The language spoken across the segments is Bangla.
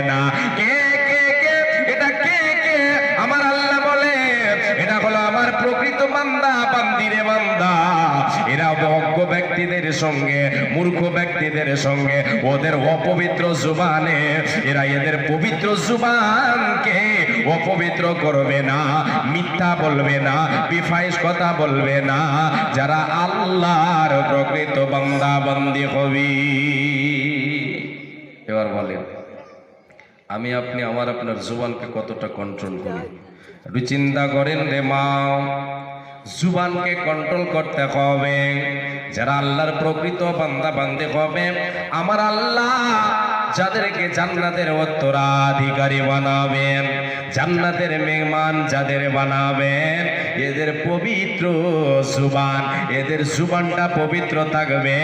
না। কে কে কে এটা কে কে? আমার আল্লাহ বলে এটা হলো আমার প্রকৃত বান্দা, বান্দিরে বান্দা। এরা অজ্ঞ ব্যক্তিদের সঙ্গে, মূর্খ ব্যক্তিদের সঙ্গে ওদের অপবিত্র জুবানে এরা এদের পবিত্র জুবানকে অপবিত্র করবে না, মিথ্যা বলবে না, বিফাইশ কথা বলবে না। যারা আল্লাহর প্রকৃত বান্দা বান্দি হবে। এবার বলেন আমি আপনি আমার আপনার জুবানকে কতটা কন্ট্রোল করি? একটু চিন্তা করেন রে মা। জুবানকে কন্ট্রোল করতে হবে। যারা আল্লাহর প্রকৃত বান্দা বান্দে হবে, আমার আল্লাহ যাদেরকে জান্নাতের উত্তরাধিকারী বানাবেন, জান্নাতের মেহমান যাদের বানাবেন, এদের পবিত্র জুবান, এদের জুবানটা পবিত্র থাকবে।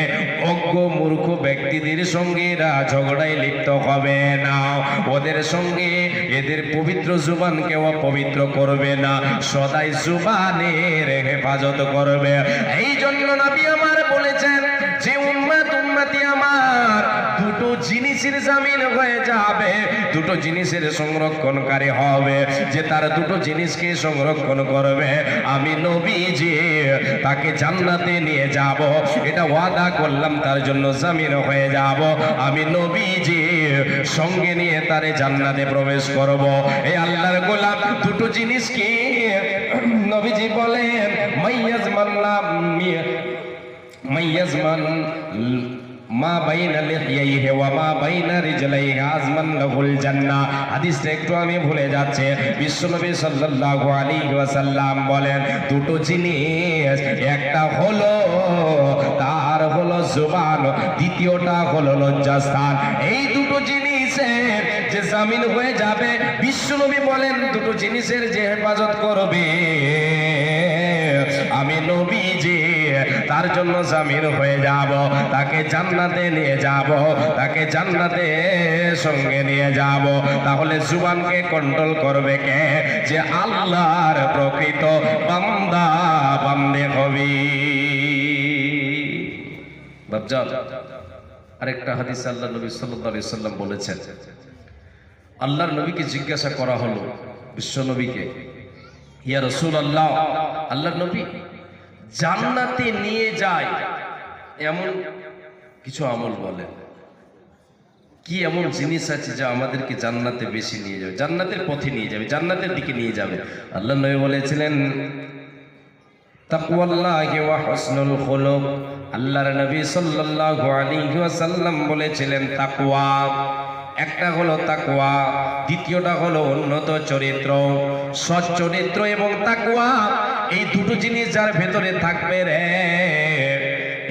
অজ্ঞ মূর্খ ব্যক্তিদের সঙ্গে এরা ঝগড়ায় লিপ্ত হবে না। ওদের সঙ্গে এদের পবিত্র জুবানকে অপবিত্র করবে না, সদাই জুবানের হেফাজত করবে। এই জন্য নবী আমার বলেছেন যে উম্মতি আমার দুটো জিনিসের জামিন হয়ে যাবে, দুটো জিনিসের সংরক্ষণকারী হবে। যে তার দুটো জিনিসকে সংরক্ষণ করবে, আমি নবীজি তাকে জান্নাতে নিয়ে যাব। এটা ওয়াদা করলাম, তার জন্য জামিন হয়ে যাব। আমি নবীজি সঙ্গে নিয়ে তারে জান্নাতে প্রবেশ করব। এই আল্লাহর গোলাম দুটো জিনিস কি? নবীজি বলেন মাইয়াজমান মা বাইনা লিহিয়াইহি ওয়া মা বাইনা রিজলাইহি আজমান লাহুল জান্নাহ। হাদিসটা একটু আমি ভুলে যাচ্ছে। বিশ্বনবী সাল্লাল্লাহু আলাইহি ওয়াসাল্লাম বলেন দুটো জিনিস, একটা হলো তার হলো জুবান, দ্বিতীয়টা হলো লজ্জাস্থান। এই দুটো জিনিসের যে জামিন হয়ে যাবে, বিশ্বনবী বলেন দুটো জিনিসের যে হেফাজত করবে, আমি নবীজি তার জন্য জামিন হয়ে যাব, তাকে জান্নাতে নিয়ে যাব, তাকে জান্নাতে সঙ্গে নিয়ে যাব। তাহলে জুবানকে কন্ট্রোল করবে কে? যে আল্লাহর প্রকৃত বান্দা বান্দে হবে। বাপজান, আরেকটা হাদিস আল্লাহ নবী সাল্লাল্লাহু আলাইহি সাল্লাম বলেছেন, আল্লাহর নবীকে জিজ্ঞাসা করা হলো বিশ্ব নবীকে, ইয়া রাসূলুল্লাহ, আল্লাহর নবী জান্নাতে নিয়ে যায় এমন কিছু আমল বলেন, কি এমন জিনিস আছে যা আমাদেরকে জান্নাতে বেশি নিয়ে যাবে, জান্নাতের পথে নিয়ে যাবে, জান্নাতের দিকে নিয়ে যাবে? আল্লাহর নবী বলেছিলেন তাকওয়াল্লাহি ওয়া হুসনুল খুলুক। আল্লাহর নবী সাল্লাল্লাহু আলাইহি ওয়াসাল্লাম বলেছিলেন তাকওয়া। একটা হলো তাকওয়া, দ্বিতীয়টা হলো উন্নত চরিত্র। সৎ চরিত্র এবং তাকওয়া, এই দুটো জিনিস যার ভেতরে থাকবে রে,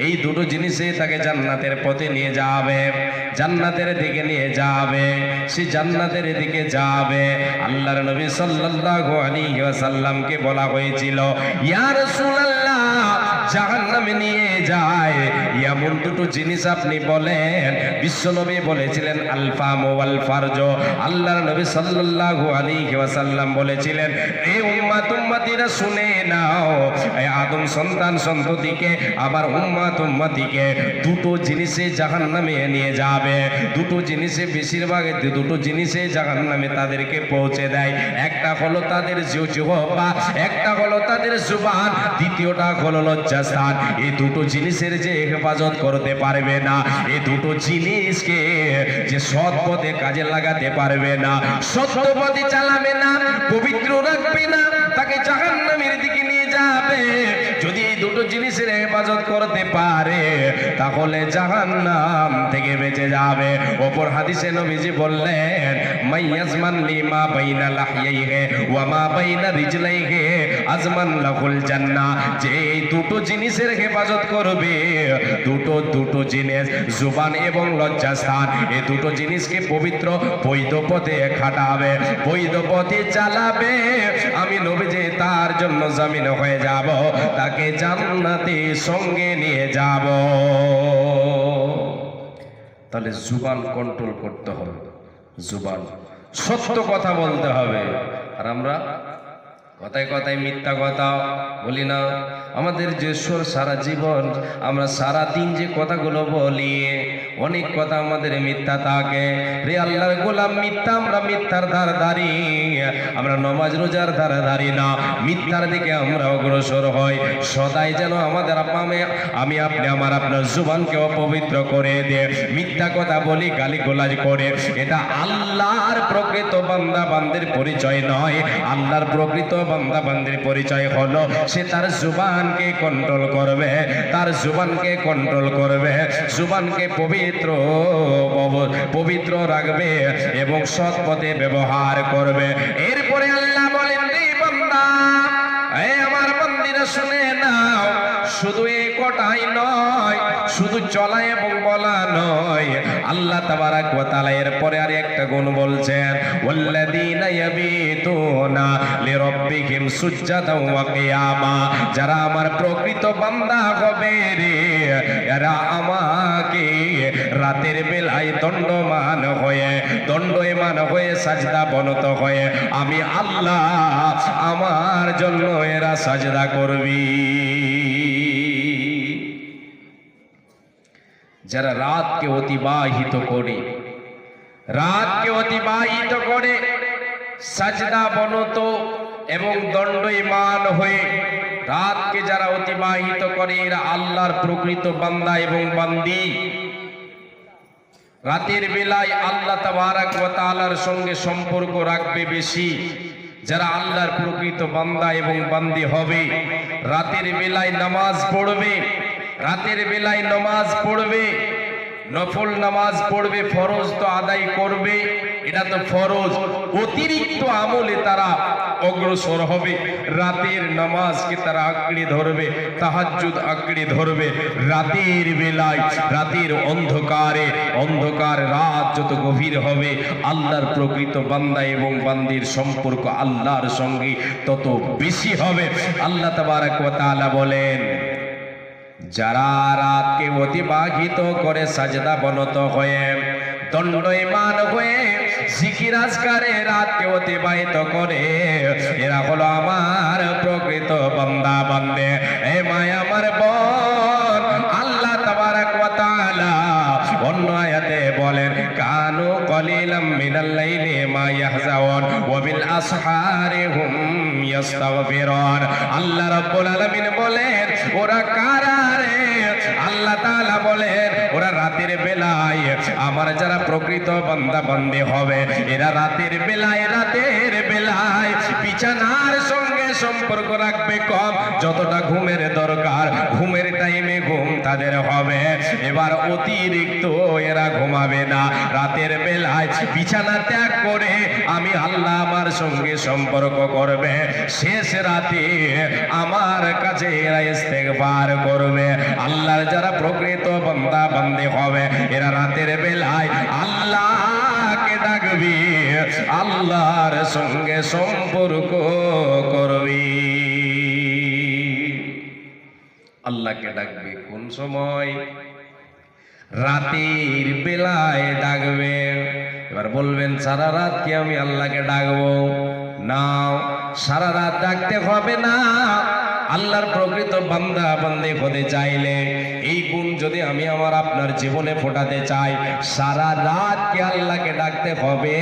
এই দুটো জিনিসে তাকে জান্নাতের পথে নিয়ে যাবে, জান্নাতের দিকে নিয়ে যাবে, সে জান্নাতের দিকে যাবে। আল্লাহর নবী সাল্লাল্লাহু আলাইহি ওয়াসাল্লামকে বলা হয়েছিল, ইয়া রাসূলুল্লাহ, জাহান্নামে নিয়ে যায় এমন দুটো জিনিস আপনি বলেন। বিশ্বনবী বলেছিলেন আল ফামু ওয়াল ফারজ। আল্লাহর নবী সাল্লাল্লাহু আলাইহি ওয়াসাল্লাম বলেছিলেন, এই উম্মতিরা শুনে নাও, এই আদম সন্তান সন্ততিকে, আবার উম্মতিকে দুটো জিনিসে জাহান্নামে নিয়ে যাবে। দুটো জিনিসে বেশিরভাগ দুটো জিনিসে জাহান্নামে তাদেরকে পৌঁছে দেয়। একটা হলো তাদের জিহ্বা, একটা হলো তাদের জুবান, দ্বিতীয়টা হলো লজ্জাস্থান। এই দুটো জিনিসের যে হেফাজত করতে পারবে না, এই দুটো জিনিসকে যে সৎ পথে কাজে লাগাতে পারবে না, সত্য পথে চালাবে না, পবিত্র রাখবে না, তাকে জাহান্নামের দিকে নিয়ে যাবে। যদি এই দুটো জিনিসের হেফাজত করতে পারে, তাহলে জাহান্নাম থেকে বেঁচে যাবে। অপর হাদিসে নবীজি বললেন, মাইয়াজমান লিমা বাইনা লাহিয়াইহি ওয়া মা বাইনা রিজলাইহি আজমান লাহুল জান্নাহ। যে এই দুটো জিনিসের হেফাজত করবে, দুটো জিনিস জুবান এবং লজ্জাস্থান, এই দুটো জিনিসকে পবিত্র বৈধ পথে খাটাবে, বৈধ পথে চালাবে, আমি নবীজি তার জন্য জামিন হয়ে যাব, তাকে জান্নাতে সঙ্গে নিয়ে যাব। তাহলে জুবান কন্ট্রোল করতে হবে, জুবান সত্য কথা বলতে হবে। আর আমরা কথায় কথায় মিথ্যা কথা বলি না। আমাদের যে সারা জীবন আমরা সারা দিন যে কথাগুলো বলি, অনেক কথা আমাদের মিথ্যা থাকে। রে আল্লাহর গোলাম, মিথ্যা, আমরা মিথ্যার ধার ধারি, আমরা নমাজ রোজার ধার ধারি না, মিথ্যার দিকে আমরা অগ্রসর হই। সদাই যেন আমাদের আমি আপনি আমার আপনার জুবানকে অপবিত্র করে দে, মিথ্যা কথা বলি, গালি গোলাজ করে। এটা আল্লাহর প্রকৃত বান্দা বান্দির পরিচয় নয়। আল্লাহর প্রকৃত বান্দা বান্দির পরিচয় হলো সে তার জুবানকে কন্ট্রোল করবে, তার জুবানকে কন্ট্রোল করবে, জুবানকে পবিত্র রাখবে এবং সৎ পথে ব্যবহার করবে। এরপরে আল্লাহ বলেন, রে বান্দা, আমার বান্দিরা শুনে নাও, শুধু এই কটাই নয়, শুধু চলা এবং বলা নয়, আল্লাহ তাবারাক ওয়া তাআলা এরপরে আর একটা গুণ বলছেন, ওয়াল্লাযীনা ইয়াবিতুনা লিরাব্বিহিম সুজদাও ওয়া কিয়ামা। যারা আমার প্রকৃত বান্দা হবে রে, এরা আমাকে রাতের বেলায় দণ্ডমান হয়ে সাজদা বনত হয়ে আমি আল্লাহ আমার জন্য এরা সাজদা করবি। যারা রাতকে অতিবাহিত করে সাজদা বনত এবং দণ্ডমান হয়ে রাতকে যারা অতিবাহিত করে, এরা আল্লাহর প্রকৃত বান্দা এবং বান্দি। রাতের বেলায় আল্লাহ তাবারাক ওয়া তাআলার সঙ্গে সম্পর্ক রাখবে বেশি। যারা আল্লাহর প্রকৃত বান্দা এবং বান্দি হবে, রাতের বেলায় নামাজ পড়বে, রাতের বেলায় নামাজ পড়বে, নফল নামাজ পড়বে, ফরজ তো আদায় করবে, এটা তো ফরজ, অতিরিক্ত আমলে তারা অগ্রসর হবে। রাতের নামাজকে তারা আঁকড়ে ধরবে, তাহাজ্জুদ আঁকড়ে ধরবে। রাতের বেলায়, রাতের অন্ধকার রাত যত গভীর হবে, আল্লাহর প্রকৃত বান্দা এবং বান্দির সম্পর্ক আল্লাহর সঙ্গে তত বেশি হবে। আল্লাহ তাবারাক ওয়া তাআলা বলেন, যারা রাতকে অতিবাহিত করে সাজদা বনত হয়ে দণ্ডমান হয়ে জিকির আজকারে রাতকে অতিবাহিত করে, এরা হলো আমার প্রকৃত বান্দা বান্দে। এ মায়া আমার বোন, আল্লাহ তাবারাক ওয়া তাআলা অন্য আয়াতে বলেন, কানু কলিলাম মিনাল লাইলি মা ইয়াহজাউন ওয়া বিল আসহারি হুম ইস্তাগফিরুন। আল্লাহ রাব্বুল আলামিন বলেন, ওরা কারা রে? আল্লাহ তাআলা বলেন, ওরা রাতের বেলায় আমার যারা প্রকৃত বান্দা বান্দী হবে, এরা রাতের বেলায় বিছানার সঙ্গে সম্পর্ক রাখবে কম, যতটা ঘুমের দরকার ঘুমের টাইমে ঘুম তাদের হবে। এবার অতিরিক্ত এরা ঘুমাবে না, রাতের বেলায় বিছানা ত্যাগ করে আমি আল্লাহ আমার সঙ্গে সম্পর্ক করবে। শেষ রাতে আমার কাছে এরা ইস্তেগফার করবে। আল্লাহর যারা প্রকৃত বান্দা বান্দী হবে, এরা রাতের বেলায় আল্লাহকে ডাকবি, আল্লাহর সঙ্গে সম্পর্ক করবি। আল্লাহকে ডাকবে কোন সময়? রাতের বেলায় ডাকবে। এবার বলবেন, সারা রাত কি আমি আল্লাহকে ডাকবো? না, সারা রাত ডাকতে হবে না। আল্লাহর প্রকৃত বান্দা বান্দী হতে চাইলে, এই গুণ যদি আমি আমার আপনার জীবনে ফোটাতে চাই, সারা রাত কি আল্লাহকে ডাকতে হবে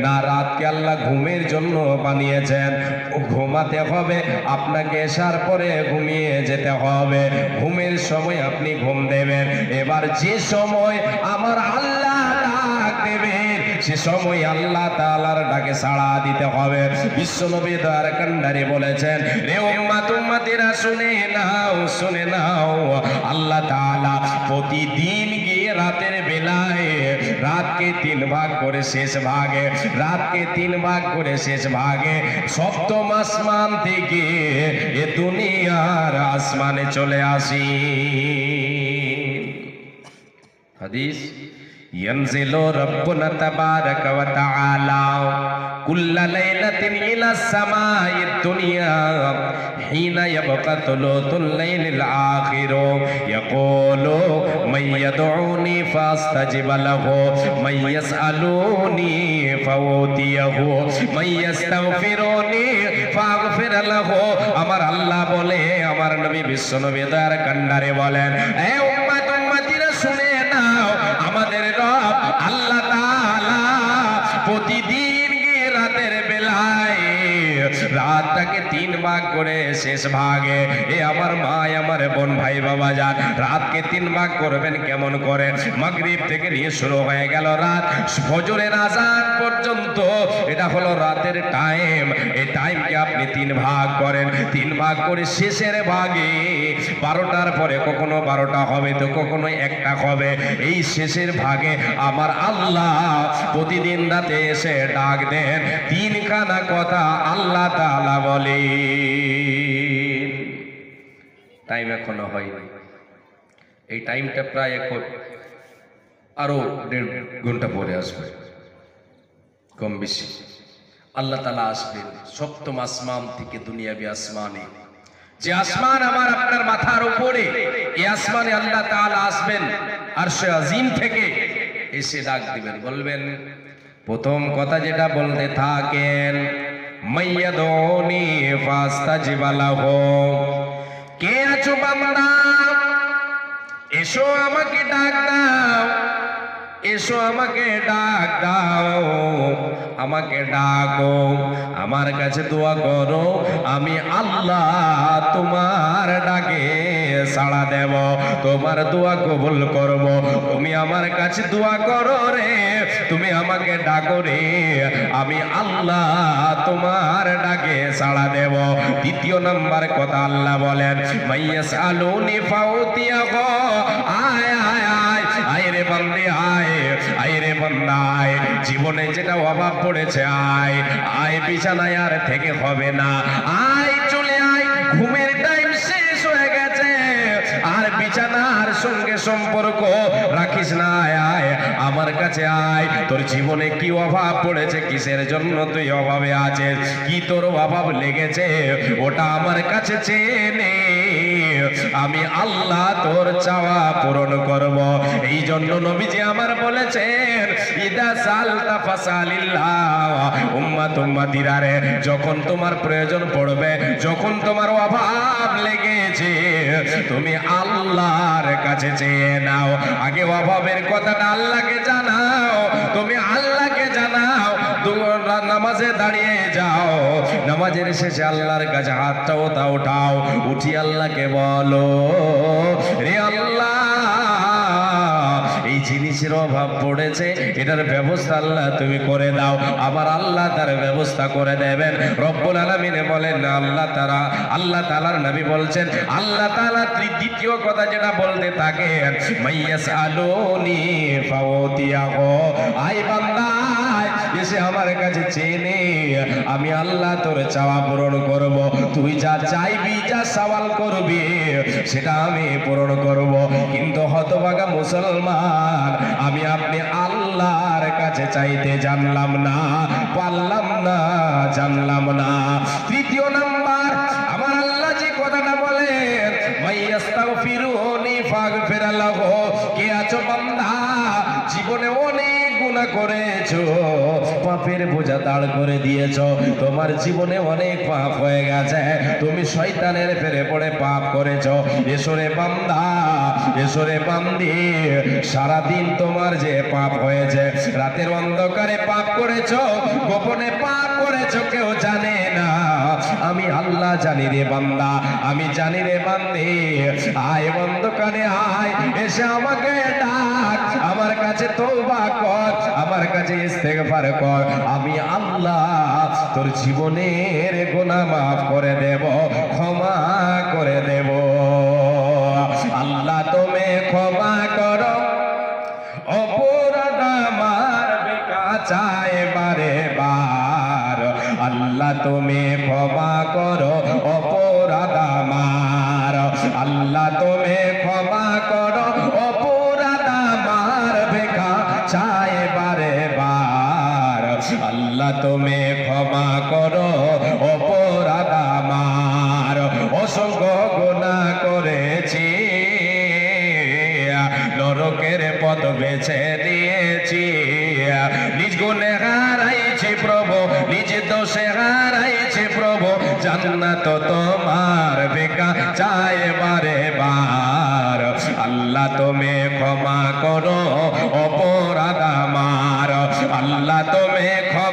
না। রাতকে আল্লাহ ঘুমের জন্য বানিয়েছেন, ঘুমাতে হবে আপনাকে, এশার পরে ঘুমিয়ে যেতে হবে। ঘুমের সময় আপনি ঘুম দেবেন। এবার যে সময় আমার আল্লাহ ডাক দেবেন, সে সময় আল্লাহ তাআলার ডাকে সাড়া দিতে হবে। বিশ্বনবী দয়ার কান্ডারি বলেছেন, রে উম্মত উম্মতিরা শুনে নাও, আল্লাহ তাআলা প্রতিদিন গিয়ে রাতের বেলায় রাতকে 3 ভাগ করে শেষ ভাগে সপ্তম আসমান থেকে এ দুনিয়ার আসমানে চলে আসি। হাদিস, ইয়ানজিলু রাব্বুনা তাবারাকা ওয়া তাআলা কুল্লা লাইলাতিন ইলাস সামাইদ দুনিয়া হিনা ইয়াবকা তুলুতুল লাইলিল আখির ইয়াকুলু মাইয়াদউনি ফাস্তাজিব লাহু মাইয়াসআলুনি ফাউতিয়াহু মাইয়াস্তাগফিরুনি ফাগফির লাহু। আমার আল্লাহ বলে, আমার নবী বিশ্বনবী দয়ার কান্ডারে বলেন, এ উম্মত উম্মতিরা শুনে নাও, প্রতিদিন গিয়ে রাতের বেলায় রাতটাকে 3 ভাগ করে শেষ ভাগে এ আমার মা আমার বোন ভাই বাবা যান রাতকে 3 ভাগ করবেন কেমন করে মাগরিব থেকে নিয়ে শুরু হয়ে গেল রাত ফজরের আযান পর্যন্ত এটা হলো রাতের টাইম এই টাইমকে আপনি 3 ভাগ করেন 3 ভাগ করে শেষের ভাগে 12টার পরে কখনো 12টা হবে তো কখনো 1টা হবে এই শেষের ভাগে আমার আল্লাহ প্রতিদিন রাতে এসে ডাক দেন 3খানা কথা আল্লাহ তাআলা বলে টাইম এখনো হয়নি এই টাইমটা প্রায় এখন আরো 1.5 ঘন্টা পরে আসবে কম বেশি আল্লাহ তাআলা আসবেন সপ্তম আসমান থেকে দুনিয়াবি আসমানে যে আসমান আমার আপনার মাথার উপরে এই আসমানে আল্লাহ তাআলা আসবেন আরশে আজিম থেকে এসে ডাক দিবেন বলবেন প্রথম কথা যেটা বলতে থাকেন মাইয়াদুনি ফাস্তাজিব লাহু কে আছো বান্দা এসো আমাকে ডাক দাও এসো আমাকে ডাক দাও আমাকে ডাকো আমার কাছে দোয়া করো আমি আল্লাহ তোমার ডাকে সাড়া দেব তোমার দোয়া কবুল করব তুমি আমার কাছে দোয়া করো রে তুমি আমাকে ডাকো রে আমি আল্লাহ তোমার ডাকে সাড়া দেব দ্বিতীয় নাম্বার কথা আল্লাহ বলেন মাইয়াসআলুনি ফাউতিয়াহু আয় আয় আয় আয় রে বান্দে আয় আয় রে বান্দা আয় জীবনে যেটা অভাব পড়েছে আয় আয় বিছানায় আর থেকে হবে না আয় চলে আয় ঘুমের টাইম শেষ হয়ে গেছে আর বিছানার সঙ্গে সম্পর্ক রাখিস না আয় আমার কাছে আয় তোর জীবনে কি অভাব পড়েছে কিসের জন্য তুই অভাবে আছিস কি তোর অভাব লেগেছে ওটা আমার কাছে চেয়ে নে আমি আল্লাহ তোর চাওয়া পূরণ করব এই জন্য নবীজি আমার বলেছেন ইদা সালতা ফাসালিল্লাহ উম্মাত উম্মাতিরা রে যখন তোমার প্রয়োজন পড়বে যখন তোমার অভাব লেগেছে তুমি আল্লাহর কাছে চেয়ে নাও আগে অভাবের কথাটা আল্লাহকে জানাও তুমি আল্লাহকে জানাও নামাজে দাঁড়িয়ে যাও নামাজের শেষে আল্লাহর কাছে হাতটা উঠাও উঠি আল্লাহকে বলো রে আল্লাহ এই জিনিসের অভাব পড়েছে এটার ব্যবস্থা আল্লাহ তুমি করে দাও আবার আল্লাহ তার ব্যবস্থা করে দেবেন রব্বুল আলামিন বলেন আল্লাহ তাআলার নবী বলছেন আল্লাহ তাআলা দ্বিতীয় কথা যেটা বলতে থাকেন মাইয়াসআলুনি ফাউতিয়াহু আই বান্দা এসে আমার কাছে চেয়ে নে আমি আল্লাহ তোর চাওয়া পূরণ করব তুই যা চাইবি যা সওয়াল করবি সেটা আমি পূরণ করব কিন্তু হতভাগা মুসলমান আমি আপনি আল্লাহর কাছে চাইতে জানলাম না পারলাম না জানলাম না তৃতীয় নাম্বার আমার আল্লাহ যে কথাটা বলেন মাইয়াস্তাগফিরুনি ফাগফির লাহু কে আছো বান্দা জীবনে অনেক গুনাহ করেছো পাপের বোঝা দাঁড় করে দিয়েছো তোমার জীবনে অনেক পাপ হয়ে গেছে তুমি শয়তানের ফেরে পড়ে পাপ করেছো এসো রে বান্দা এসো রে বান্দি সারাদিন তোমার যে পাপ হয়েছে রাতের অন্ধকারে পাপ করেছো গোপনে পাপ করেছো কেউ জানে না আমি আল্লাহ জানি রে বান্দা আমি জানি রে বান্দি আয় অন্ধকারে আয় এসে আমাকে ডাক আমার কাছে তওবা কর আমার কাছে ইস্তেগফার কর আমি আল্লাহ তোর জীবনের গুনাহ মাফ করে দেব ক্ষমা করে দেব আল্লাহ তুমি ক্ষমা করো অপরাধ আমার বেকাচায় বারে বার আল্লাহ তুমি ক্ষমা করো অপরাধ আমার আল্লাহ তুমি ক্ষমা করো অপরাধ আমার বেকাচায় বারে বার আল্লাহ তুমি ক্ষমা করো অপরাধ আমার অসংখ্য গুনাহ করেছি নরকের পথ বেছে নিয়েছি নিজ গুণে হারাইছি প্রভু নিজ দোষে হারাইছি প্রভু জান্নাত তোমার বেকা চাই বারে বার আল্লাহ তুমি ক্ষমা করো অপরাধ আমার আল্লাহ তুমি